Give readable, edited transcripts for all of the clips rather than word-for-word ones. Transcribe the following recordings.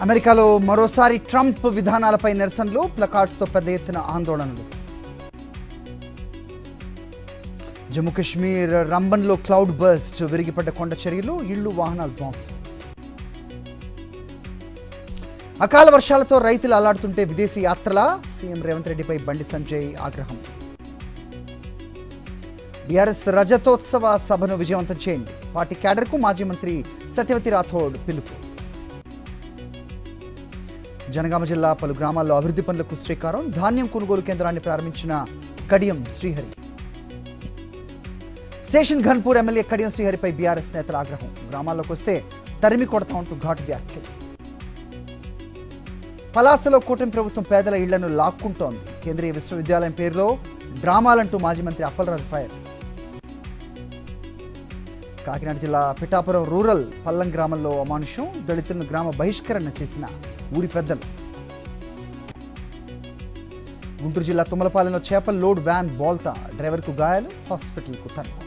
అమెరికాలో మరోసారి ట్రంప్ విధానాలపై నిరసనలు, ప్లకార్డ్స్తో పెద్ద ఎత్తున ఆందోళనలు. జమ్మూ కాశ్మీర్ రంబన్లో క్లౌడ్ బర్స్ట్, విరిగిపడ్డ కొండ చర్యలు, ఇళ్లు వాహనాలు ధ్వంసం. అకాల వర్షాలతో రైతులు అల్లాడుతుంటే విదేశీ యాత్రల, సీఎం రేవంత్ రెడ్డిపై బండి సంజయ్ ఆగ్రహం. బీఆర్ఎస్ రజతోత్సవ సభను విజయవంతం చేయండి, పార్టీ క్యాడర్కు మాజీ మంత్రి సత్యవతి రాథోడ్ పిలుపు. జనగామ జిల్లా పలు గ్రామాల్లో అభివృద్ధి పనులకు శ్రీకారం, ధాన్యం కొనుగోలు కేంద్రాన్ని ప్రారంభించిన కడియం శ్రీహరి. స్టేషన్ ఘన్పూర్ ఎమ్మెల్యే కడియం శ్రీహరిపై బీఆర్ఎస్ నేతల ఆగ్రహం, గ్రామాల్లోకి వస్తే తరిమి కొడతామంటూ ఘాటు వ్యాఖ్యలు. పలాసలో కూటమి ప్రభుత్వం పేదల ఇళ్లను లాక్కుంటోంది, కేంద్రీయ విశ్వవిద్యాలయం పేరులో డ్రామాలంటూ మాజీ మంత్రి అప్పలరాజు ఫైర్. కాకినాడ జిల్లా పిఠాపురం రూరల్ పల్లం గ్రామంలో అమానుషం, దళితులను గ్రామ బహిష్కరణ చేసిన ఊరి పెద్దలు. గుంటూరు జిల్లా తుమ్మలపాలెంలో చేపల లోడ్ వ్యాన్ బోల్తా, డ్రైవర్కు గాయాలు, హాస్పిటల్కు తరలింపు.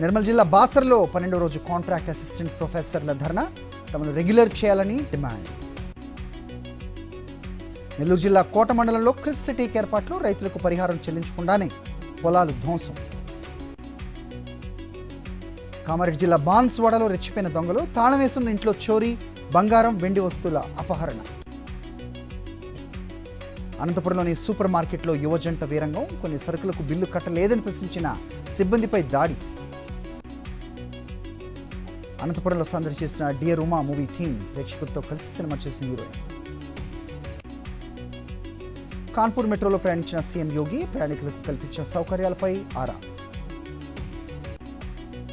నిర్మల్ జిల్లా బాసర్లో 12వ రోజు కాంట్రాక్ట్ అసిస్టెంట్ ప్రొఫెసర్ల ధర్నా, తమను రెగ్యులర్ చేయాలని డిమాండ్. నెల్లూరు జిల్లా కోట మండలంలో క్రిస్ సిటీకి ఏర్పాట్లు, రైతులకు పరిహారం చెల్లించకుండానే పొలాలు ధ్వంసం. కామారెడ్డి జిల్లా బాన్స్వాడలో రెచ్చిపోయిన దొంగలు, తాళం వేసున్న ఇంట్లో చోరీ, బంగారం, వెండి వస్తువుల అపహరణ. అనంతపురంలోని సూపర్ మార్కెట్లో యువజంట వీరంగం, కొన్ని సరుకులకు బిల్లు కట్టలేదని ప్రశ్నించిన సిబ్బందిపై దాడి. అనంతపురంలో సందడి చేసిన డియర్ ఉమా మూవీ టీం ప్రేక్షకులతో కలిసి సినిమా చేసిన హీరోయిన్. కాన్పూర్ మెట్రోలో ప్రయాణించిన సీఎం యోగి, ప్రయాణికులకు కల్పించిన సౌకర్యాలపై ఆరా.